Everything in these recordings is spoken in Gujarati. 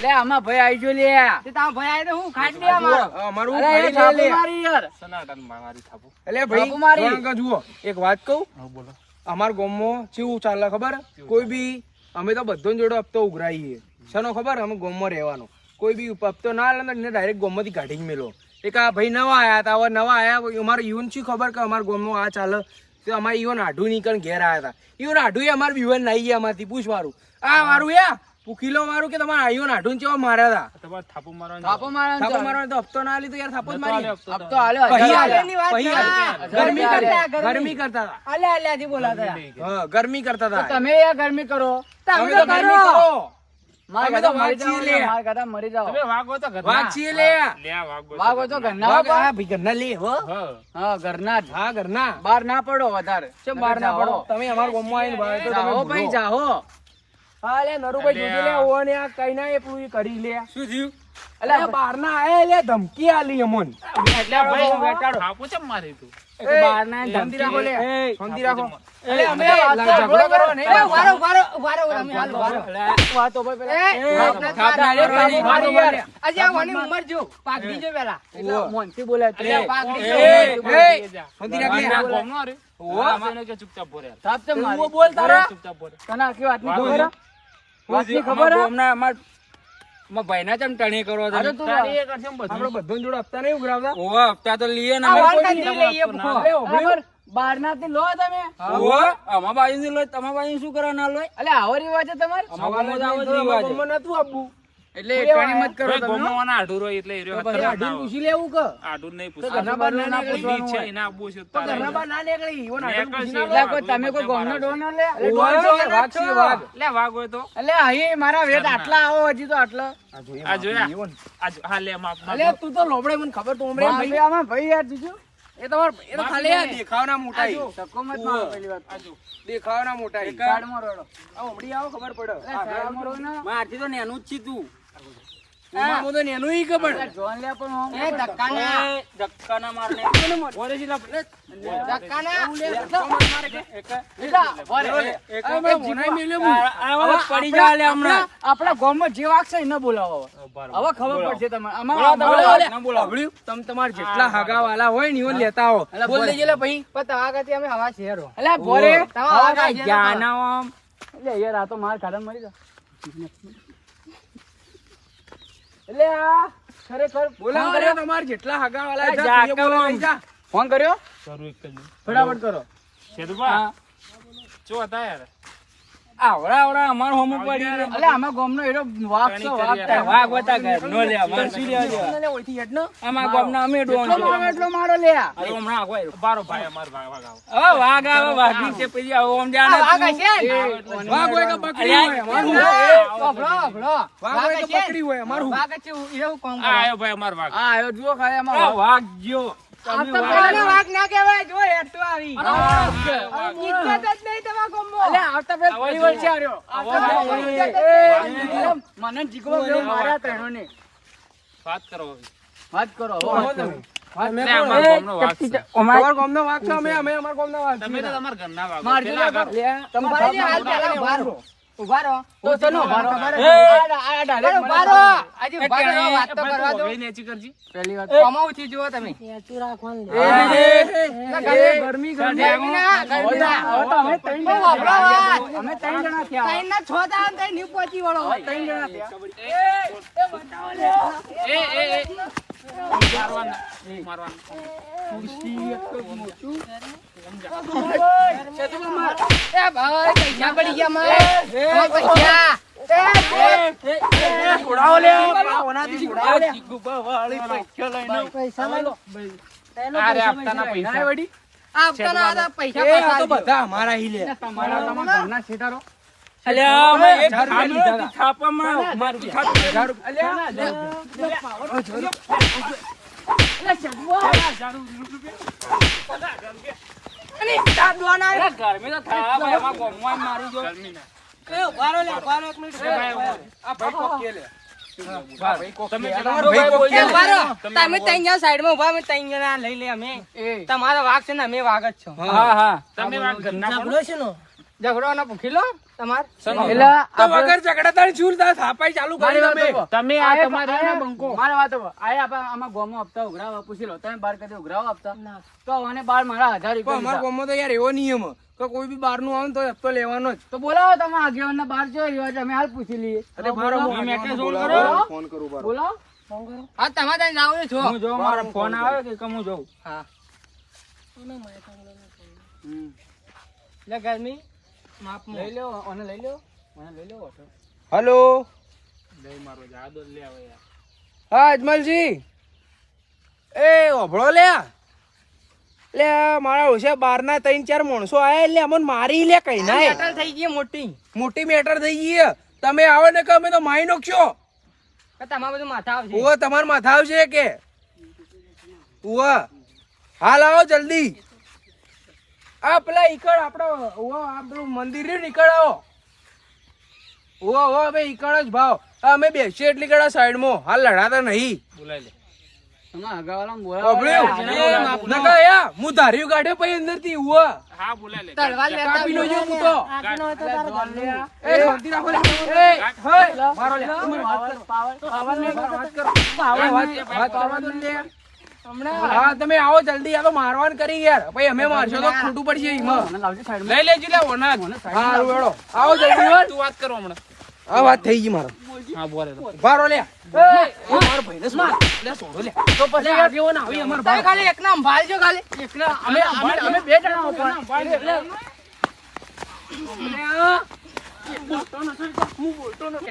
લે આમાં ભાઈ આવી જો લે તે તારો ભાઈ આય તો હું ખાટ દે અમારું અરે એ થાપો મારી યાર સનાતન મારી થાપો એટલે ભાઈ થાપો મારી. જોણ કે જુઓ એક વાત કહું બોલો અમાર ગામમાં કેવું ચાલે ખબર કોઈ બી અમે તો બધો જોડે હપ્તો ઉઘરાઈએ શેનો ખબર અમે ગામમાં રહેવાનો કોઈ બી હપ્તો ના લે ને ડાયરેક્ટ ગામમાંથી કાઢી જ મેલો એક આ ભાઈ નવા આયા હતા હવે નવા આયા અમારે યુન શું ખબર કે અમારા ગામમાં આ ચાલે તો અમારે ઈવન આઢું નીકળ ઘેર આવ્યા હતા ઈવન આઢું અમારે બીવન નાઈ ગયા અમારથી પૂછવારું આ મારું યા પૂકીલો મારું કે તમારે આઈવન આઢું ચેવા માર્યા હતા તમારે થાપો મારવાનો થાપો મારવાનો થાપો મારવાનો તો હપ્તો ના લીધો યાર થાપો જ મારી હપ્તો આલ્યો પછી હજાર આલ્યો. આલ્યો. ગરમી કરતા, કરતા ગરમી કરતા હતા અલ્યા અલ્યાથી બોલાતા હા ગરમી કરતા તો હતા તમે યાર ગરમી કરો તમે તો ગરમી કરો માર અમે કરતા તો મરી વાઘ છીએ જાઓ લે. માર કરતા મરી જાઓ તમે વાગો તો ઘરના. વાઘ છીએ લે લે આ વાગો વાઘ હોય તો ઘરના વાઘ વાપરો. હા ભાઈ ઘરના લે હો હા હા ઘરના જ હા ઘરના બહાર ના પડો વધારે ચમ બહાર ના જાઓ. પડો તમે અમારા ગામમાં આવીને ભાઈ તો તમે જાઓ ભાઈ ભૂલો. જાઓ હા લે નરુભાઈ જોજે લે ઓને આ કઈ ના એ પૂરી કરી લે શું થયું અલે બહાર ના આયા લે ધમકી આલી અમોન એટલે ભાઈ બેટાડો થાપો ચમ મારી તું બહાર ના શાંતિ રાખો લે શાંતિ રાખો અલે અમે ઝઘડો કરો નહીં એ વારો વારો વારો અમે હાલ વારો વાતો ભાઈ પેલા એ આપણે ખાતા લે, મારી મારી યાર યાર. આજે આ વાની ઉંમર જો પાઘડી જો પેલા એટલે મોનથી બોલાય તું. અલ્યા પાઘડી એ, જો એ, શાંતિ રાખ લે. ના ગોમનો રે ઓહો. આપણે કે ચૂપચાપ બોલે થાપ ચમ મારી. તું બોલ તારા ચૂપચાપ બોલે તને આખી વાતની ખબર હે? વાતની ખબર હે? ભાઈના ચમ ટણી કરો અરે તું તારી એ કરશે એમ આપણે બધું બધો જોડે હપ્તા નહીં ઉઘરાવતા ઓવા હપ્તા તો લીએ ને આ અમે વાન કોઈ કાઢી લઈએ ભૂખો. અરે ઓભળ્યું? બરાબર. બહારનાથી લો તમે ઓવા અમાર બાજુ લોય તમાર બાજુ શું કરવા ના લોય અલે આવો રિવાજ છે તમારે અમાર ગામમાં તો આવો જ અમારા રિવાજ છે. ગામમાં નતું આપવું. એટલે ટણી મત કરો ભાઈ તમે ગોમનો વાના આઢું રોય એટલે હીરો તો પછી આઢું પૂછી લેવું કે આઢું નહીં તો પૂછવાનું ઘરના બહાર ના એની પૂછવાનું ઈચ્છા હોય. એના આપવું છે તો તારે. ઘરના બહાર ના નીકળી ઈવન આઢું પૂછી ના એટલે લો. કોઈ તમે કોઈ ગોમનો ડોનો લે અરે ડોન છો કે વાઘ છીએ, વાઘ. લે વાઘ હોય તો એટલે અહીં મારા વેટ આટલા આવો હજી તો આટલા આ જોયા હા લે માપ માપ. અલે તું તો લોબડે મને ખબર તો ઉમરે ભાઈ આમાં ભાઈ યાર જીજુ એ તો ખાલી આ દેખાવના મોટા ઈ. ધક્કો મત મારો પહેલી વાત દેખાવના મોટા ઈ. સાઈડમાં રોડો આ ઉમરી આવો ખબર પડે સાઈડમાં રોડ ના મારથી તો નેનું જ છી તું ઉમામાં તો નેનું ઈ ખબર જોન લે પણ હું એ ધક્કાના એ ધક્કા ના મારને બોલે છે લા- લે. ધક્કાના લીધા વરે આ મેં મોનાઈ મેલ્યો હું. આવા પડી જા લે હમણાં આપણા ગામમાં જે વાગશે એ ન બોલાવો હવે ખબર પડશે તમને બોલાવો, અમારા બોલાવો, લે. ના બોલાવો. સાંભળ્યું? તમે તમારા જેટલા હગાવાલા હોય ને ઈવન લેતા આવો અલા, બોલ બોલે. દેજે લે ભાઈ પણ તમારા કરતી અમે હવા શેરો અલ્યા ભોરે તમારા હવા આગળ કાઢ. જાના આમ એટલે યાર આ તો માર ખાડા મરી જા એટલે આ ખરેખર બોલાવો લે તમારા જેટલા હગાવાલા આ જા, જા, તું એ બોલે કમ. લઈ જા. ફોન કર્યો કરું એક જ. ફટાફટ કરો શેરબા, ચો હતા યાર આવડા આવડા અમાર હોમ પડી રે અલે આમાં ગામનો એનો વાઘ છે વાઘ છે. વાઘ બતા ઘર નો લે અમાર શું લેવા દેવા લે, ઓયથી હેડ ને. અમાર ગામના અમે ડોન એટલો મારો એટલો મારો લે આ. અરે હમણાં આગો આવ્યો. બારો ભાઈ અમાર ભાગ ભાગ આવો. હવે વાઘ આવે વાઘની છે પછી આવો આમ જાણે વાઘ તું. હશે ને? વાઘ હોય કે બકરી હોય અમારું વાભળો, વાભળો. વાઘ હોય કે હશે ને? બકરી હોય અમારું વાઘ હશે, એવું કામ આ કરે. આવ્યો ભાઈ અમાર ભાગ આ આવ્યો જુઓ ખાલી આ આમાં વાઘ જો આ તો પેલાનો વાઘ ના કહેવાય, જો હેઠું આવી. વાઘ. ઇજ્જત જ નહીં તમારા ગામમાં. અલે આવતા પેલા આવો પરિવાર જુઓ. છે આ રહ્યો. આવતા આવો પેલા જુઓ. પરિવાર. મને જીગો જેવો માર્યા ત્રણોને. વાત કરો હવે. વાત કરો હવે આવો વાત કરો. તમે. અમે લે, કોણ? અમાર ગામનો વાઘ છે. તમારા ગામનો વાઘ છે, અમે અમારા ગામના વાઘ તમે છીએ. તો તમારા ઘરના વાઘ. મારજો પેલા લે, આગળ. તમારા ઉભા રહેજો, હાલ બાપના પહેલા ઉભા રહો. ઉભા રહો. તો ચલો મારો ખબર એ હે. આ direct મને ઉભા રહો. આજે ઉભા રહો, એ વાત તો ભાઈ, કરવા તું દો. હવે નેચી કરજી. પહેલી વાત કમાઉથી જુઓ તમે. ગરમી ગરમી ના, ગરમી ના. હવે તો અમે ત્રણ બહુ વાપરો વાત. અમે ત્રણ જણા થયા ત્રણના છ દાડા ને ત્રણ ની પહોંચી વળો હોય. ત્રણ જણા થયા એ મારવાના. મારવાના. એ ભાઈ, પૈસા પડી ગયા મારે. ઓય પૈસા. છોડાવો લે, ઓનાથી છોડાવો લે. અરે આપતાના પૈસા. આ હપ્તાના આ પૈસા એ આ પાછા તો આપજો. બધા અમારા ઈ લે. તમારા ઘરના શેઠારો અલ્યા અમે એક હજાર રૂપિયા લીધા હતા. થાપામાં મારું હજાર રૂપિયા. અરે ગરમી તો થાય ભાઈ અમાર ગામમાં જ મારી જો ગરમી ના. આ ભાઈ કોક કે લે. તમે ભાઈ કોક કે એ લે. ઉભા રહો. તમે ત્રણ જણા સાઈડમાં ઉભા, અમે ત્રણ જણા લઈ લે અમે. તમારો વાઘ છે ને અમે વાઘ જ છો. હા હા તમે વાઘ ઘરના કોણ? ઝઘડો ના પૂછી લો તમાર એટલે તો વગર ઝઘડા તારી શું તાર થાપાઈ ચાલુ કરી તમે તમે આ તમારે આ બંકો મારા વાત આમાં ગોમાં હપ્તા ઉઘરાવા પૂછી લો તમે બાર કદી ઉઘરાવા હપ્તા તો મને બાર મારા 1000 પણ અમારા રૂપિયા ગામમાં તો યાર એવો નિયમ કે કોઈ બી બહાર નું આવે ને તો હપ્તો લેવાનો જ. તો બોલાવો તમે આગેવાનના બાર જો રિવાજ અમે હાલ પૂછી લઈએ અરે મારો ઈ મેટર સોલ્વ બોલાવો. કરો બોલાવો હા તમારે ત્યાં જાવ છો હું જોઉં મારો ફોન આવે કે હું જોઉં હા હમ. લે ગરમી માપ લઈ લો ઓને લઈ લો મને લઈ લો ઓટો. હલો લઈ મારો જાદો લે હવે યાર હા અજમલજી એ ઓભળો લે મારા ઓછા 12 ના 3-4 માણસો આયા એટલે અમને મારી લે કઈ ના મેટર થઈ ગઈ મોટી મેટર થઈ ગઈ તમે આવો ને કે અમે તો મારી નાખશો. તમારે બધું માથા આવશે ઉવા તમાર માથા આવશે કે ઉવા હાલ આવો જલ્દી. આ પેલા ઈકડ આપણો ઉવા આ પેલું મંદિર રહ્યું ને ઈકડ આવો. ઉવા હવે ઈકડ જ ભાવ અમે બેસીએ એટલી કડા સાઈડમાં હાલ લડાતા નહીં. બોલાય લે તમે આગળવાળાને ઓભળ્યું? બોલાવો. નકા યા હું ધાર્યું કાઢ્યો પછી અંદર થી ઉવા હા બોલાય લે તલવાર લેતા કાપી લો જો હું તો. એ શાંતિ રાખો લે. એ હય મારો લે તમે વાત કરો. વાત કરો. વાત કરવા દો લે. હા તમે આવો જલ્દી આ તો મારવાન કરી યાર પછી અમે મારશો તો ખોટું પડશે એમાં. મને લાવજો સાઈડમાં. લઈ લેજો લે ઓના હા હેડો આવો જલ્દી વાર. તું વાત કરો હમણાં આ વાત થઈ ગઈ મારો હા બોલે ભારો લે. મારો ભાઈને શું માર? લે છોડો લે. તો પછી આગેવાન આવી અમાર તમે ખાલી એકના સંભાળજો ખાલી એકલા અમે બે જણા હતા.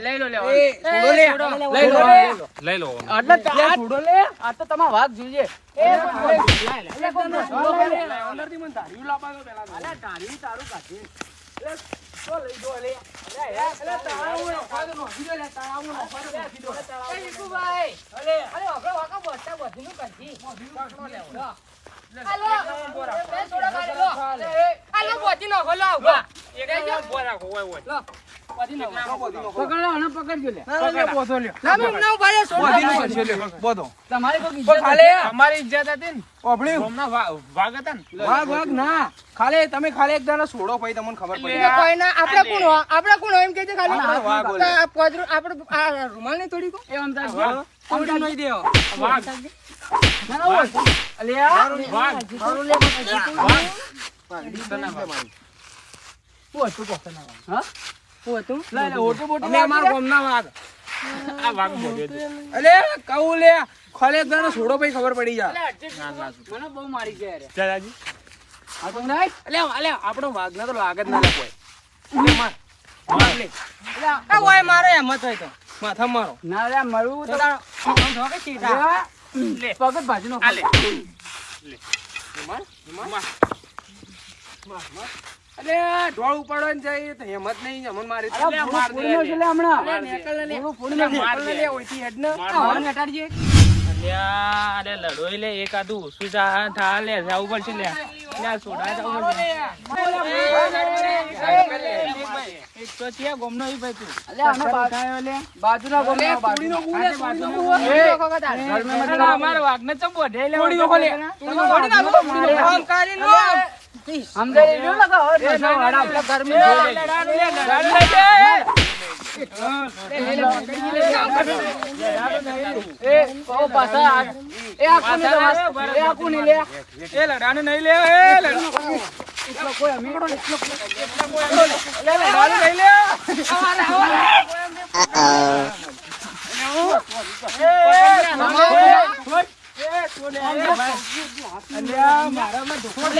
લઈ લો લે એ છોડો લે. લઈ લો લે. લઈ લો એટલે આ છોડો લે આ તો તમાર વાત જોઈએ અંદરથી મને ધાર્યું લાવવા દો પહેલા તો. તારું કાઢી તો લઈ દો લે. અલે તાળાવું નાખવા દો, નાખી દો લે. તાળાવું નાખવા દો, નાખી દો. એ વિકુભાઈ અરે ઓગળો વાકા બસ્તા બધીનું કરજી હાલો બે થોડા ખાલી લો હાલો બોધી નો ખોલો ઉભા બોલા હોય હોય પકડો અને પકડજો લે ના, ના, લે, બોધો લે. તમે ના ઉભા રહો બોધીનું કરશે લે, બોધો. તમારી કોઈ પણ ખાલી અમારી ઇજ્જત હતી ને ઓભળ્યું? ગોમના વાગ હતા ને વાઘ ના ખાલી તમે ખાલી એક દાણા છોડો પછી તમને ખબર પડી એટલે કોઈ ના આપણે કોણ હો આપણે કોણ હો એમ કહેજે ખાલી આપણે વાઘ બોલે. આ પોદરું આપણે આ રૂમાલ ને તોડી કો એ આમ થાય તોડી નહીં દેવો વાગ ના ના ઓય અલે આ વાગ મારું લે વાગ હું હતું કોક ના હા હું હતું લે લે ઓટો બોટો અમે અમારા ગામના વાઘ. આ વાગ બોલે અલે કહું લે ખાલી એક દાણા છોડો પછી ખબર પડી જાય. મને બહુ મારી ગયા રે દાદાજી આ તો નહીં અલે આપણો વાઘ ના તો લાગ જ ના લે કોઈ. લે માર. માર લે. આ ઓય મારો હેમત હોય તો માથા મારો. ના રે મળવું તો આમ ધોકે સીધા લે પગત ભાજી નો આ લે માર. માર અલે ઢોળ ઉપાડવાની જાય તો હિંમત નહીં અમન મારી અરે માર દે હમણાં માર દે. લે ઓઈથી હેડ ને. આવાને હટાડજે અલ્યા અરે લડોઈ લે એક આદુ સુજા થા લે જાવ પડશે લે અલ્યા સોડા જાવ પડશે એક તો છે ગોમનો ઈ ભાઈ તું અલે આનો બાજુના ગોમ અલે કુડીનો કુ લે, કુડીનો કુ. અલા અમાર વાઘને ચંપો ઢે લે કુડીનો કુ લે. તોડી નાખો તો આમ કરી લો સમજાઈ રહ્યું લગા હવે ના વાડા આપણા ગરમી જોઈ લે એ ઓ પાછા એ આખું ને એ આખું ને લે એ લડાને નહીં લે એ એટલો કોઈ અમીડો એટલો લડાને નહીં લે.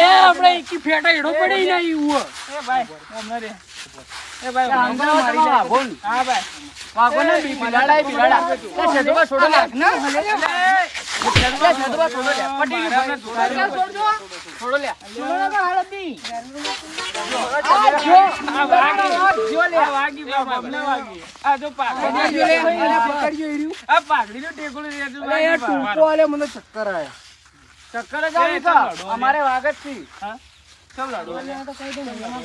આપણે એકી ફેટા એડો પડી નહીં ઉવો એ ભાઈ ગોમનો રે એ ભાઈ આંધા મારી જાય વાગોન હા ભાઈ વાગોને બિલાડા બિલાડા એ છેદવા છોડો નાખ ના છેદવા છોડો લે પટી ગયું છોડો લે છોડો ના હાલતી આ વાગી ગોમને વાગી આ જો પાઘડી આ પાઘડી નો ટેકુલો રે જો વાગી મને ચક્કર આયા ચક્કર જ આવી કા અમારે વાગત થી હા ચલ લડો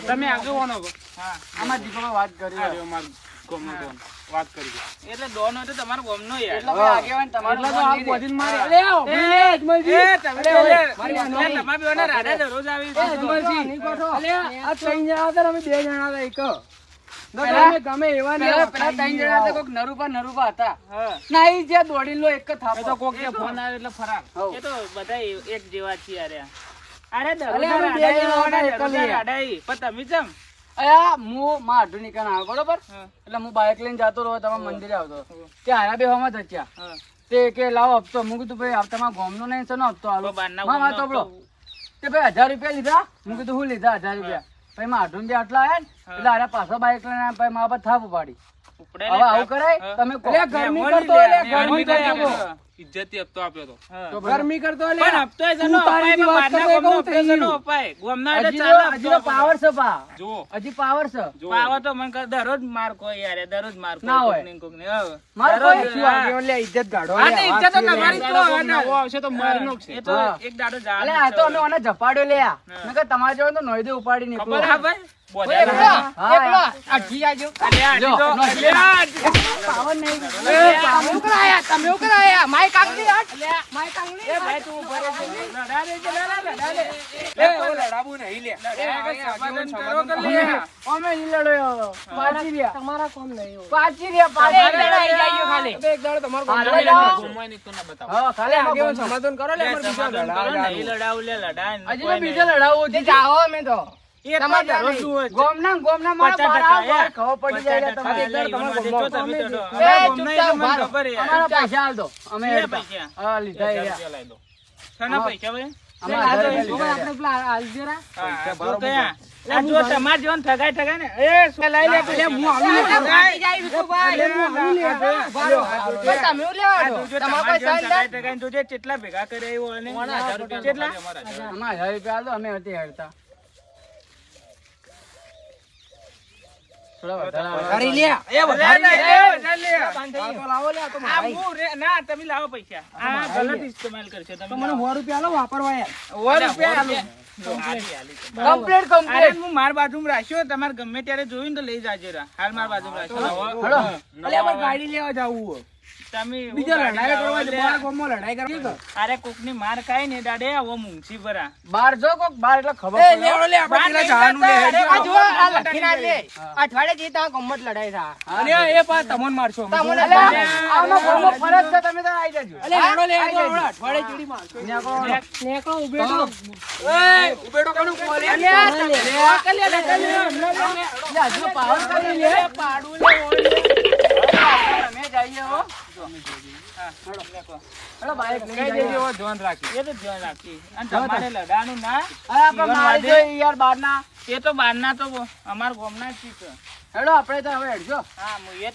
તમે આગળ વણો હા આમાં દીકરો વાત કરી આ રહ્યો માર ગોમનો ડોન. વાત કરી એટલે ડોન હોય તો તમારો ગોમનો યાર. એટલે ભાઈ આગેવાન તમારું એટલે તો મન આ નહીં દે. બોધીને મારે. અલે આવો, ભાઈ, અજમલજી. એ તમે અલે, ઓલે, મારી વાત એટલે નહીં. તમારા બેઓને રાધા દરરોજ આવી એ અજમલજી. નહીં કોઠો. અલે, આ ત્રણ જણા હતા ને અમે 2 જણા હતા એક. ના, પેલા- તમે ગમે એવા ને પેલા એવા પેલા ત્રણ જણા હતા, કોક નરૂપા હતા. હા. ના, ઈ જે દોડી લો એક જ થાપો. એ તો કોક કે ફોન આવે એટલે ફરાર. હઉ. એ તો બધા એક જેવા જ છીએ અરે અરે અલે, દરરોજ અમે બે રાડાઈ જણા આવવાના, હતા, દરરોજ એકલી. રાડાઈ. પણ તમે ચમ અયા, હું માં અઢું નીકળ આવ્યો બરોબર હા. એટલે હું બાઇક લઈને જતો રહ્યો તમારા મંદિરે આવતો તે હારા બે હવામાં થચ્યા હા. તે કે લાવો હપ્તો હું કીધું ભાઈ તમારા ગામનો નહીં છે ને હપ્તો હાલો તો બહારના માં વાત ગામનો સાંભળો. તે ભાઈ 1000 રૂપિયા લીધા હું કીધું હું લીધા 1000 રૂપિયા પછી માં અઢું બે આટલા આયા ને એટલે હારા પાછો બાઇક લઈને આવ્યા, પછી મારા પર થાપ ઉપાડી ઉપડે હવે આવું કરાય તમે કહો. અલે, ગરમી મેમોરી કરતો લે, એટલે ગરમી મેમોરી કરતો. લે. ઇજ્જતથી હપ્તો આપ્યો તો હા. તો ભાઈ, ગરમી કરતો એટલે પણ હપ્તો એ જનો તું તારી અપાય, વાત પણ કરતો બહારના એ ગામનો કહું હપ્તો જનો થઈ અપાય. ગામના એટલે હજી ચાલે તો- હજી હપ્તો તો પાવર છે પા જુઓ હજી પાવર છે પાવો તો મને કહે, દરરોજ માર કોઈ યાર, દરરોજ માર કોઈ ના હોય. કોકને ને કોકને. હવે. માર દરરોજ, કોઈ શું હા. આગેવાન લે, ઇજ્જત ગાઢો હા, લે, તો ઇજ્જત તો વાત તમારી લે. જ તો નવો આવશે તો મારી નાખશે. એ તો હા. એક દાડો અલે જવાનું આ જ તો છે. અમે ઓને ઝપાડ્યો લે આ નકર તમારે જેવો તો નોઈ દે ઉપાડી ખબર નીકળો હા ભાઈ? એકલો, બોધા. એકલો, આ ઘી આજો. અલ્યા, લ્યો, આજી તો- નો, અલ્યા, પાવર નહીં. તમે ઉકળા આયા, તમે ઉકળા આયા. માઈક આંગળી હટ. માઈક આંગળી એ ભાઈ તું ઉભો રહેજે. લડા દેજે, લડા લે. એ કોઈ લડાવું નહીં લે સમાધાન કરો કે લે. અમે નહીં લડ્યો. પાછી રહ્યા. તમારા કોમ નહીં હોય. પાછી રહ્યા, પાછી તમારે રહ્યા. લડાઈ જાય ખાલી. એક દાડો તમારો કોમ હાલો નહીં જાઓ. હોય. હા, ખાલી આગેવાન આગેવાન સમાધાન કરો લે, લે, અમારે બીજો સમાધાન કરો, લડાવ નહીં લડાવું લે, લડાય ને હજી તો કોઈ બીજે નહીં. લડાવો તે જાઓ અમે તો. એ તો દરરોજ શું હોય છે? ગોમના મારા 50% બાર આવો, યાર. ખબર પડી જાય 50% તમારે. એટલે ઈવન માટે જો તમે તો ડો. એ, અમારા ગામના ચૂપચાપ એટલે મને ઉભા રહો. ખબર યાર. અમારા પૈસા હાલ દો અમે કેટલા હેડતા. પૈસા? હા, લીધા એ રહ્યા. શાના પૈસા ભાઈ? અમારા આ તો ઘરે શું લીધા આપણે પેલા આલજેરા? હા, જો કયા? આ જો તમાર જેવાને ઠગાય ને. એ શું લઈ લે પેલે હું આવું લે. ફાટી જાય વિઠુભાઈ. પણ તમે હું લેવા દો? જો તમારા તમાર કોઈ જેવાને સહન ઠગાય ઠગાય જોજે કેટલા ભેગા કરે એવું અને કેટલા? અમારા 1000 રૂપિયા હાલ દો અમે હતી હેડતા. થોડા વધારે આવે. કરી લે. એ વધારે લે, એ વધારે લે. આ તો લાવો લે, આ તો આ મારા હું રે- ના તમે લાવો પૈસા. આ ગલત ઇસ્તેમાલ કરશે તમે. તો મને 100 રૂપિયા આલો વાપરવા યાર. 100 રૂપિયા આલું. હાલી, હાલી. કમ્પ્લીટ અરે કમ્પ્લીટ. હું માર બાજુમાં રાખ્યો, તમારે ગમે ત્યારે જોયું ને તો લઈ જાજે રા. હાલ માર બાજુમાં રાખ્યો. હળો. અલે અમારે ગાડી લેવા જાવું હોય. તમે હું બીજા ગાડી લડાઈ કરવા લાવો છે, લે. બાર ગામમાં લડાઈ કરવા. અરે કોકની માર ખાય ને દાડે આવો મૂંગી ભરા. બાર જો કોક બાર એટલે ખબર એ પડે. લેવડો લે, આપણે બાર પેલા નહીં જવાનું લે, જતા, હેડજો. આ જુઓ, આ લખીને આ લે. અઠવાડિયે જઈ ત્યાં ગમ્મત લડાઈ થાય. અને એ પાછ તમને મારશો. અમે તમને જોવા અલે, જઈએ. આમાં ઘરમાં ફરજ છે તમે તો આવી જજો. અલે હેડો લે, હેડો, હેડો, અઠવાડિયે ચીડી મારશો. નેકળો, ઊભે તો. એ ઉભેડો કનું કોલે અલ્યા, તમે લે, હજુ પાવર કરી લે. અમે જઈએ હો. હળો, બાઈક લઈને કઈ જઈએ. દેજો ધ્યાન રાખી એ તો ધ્યાન રાખી. અને તમારે લડાનું ના અરે આપણે મારી જોઈએ યાર બારના. એ તો બહારના તો અમાર ગામના જ છે. હેડો આપણે તો હવે હેડજો. હા હું એ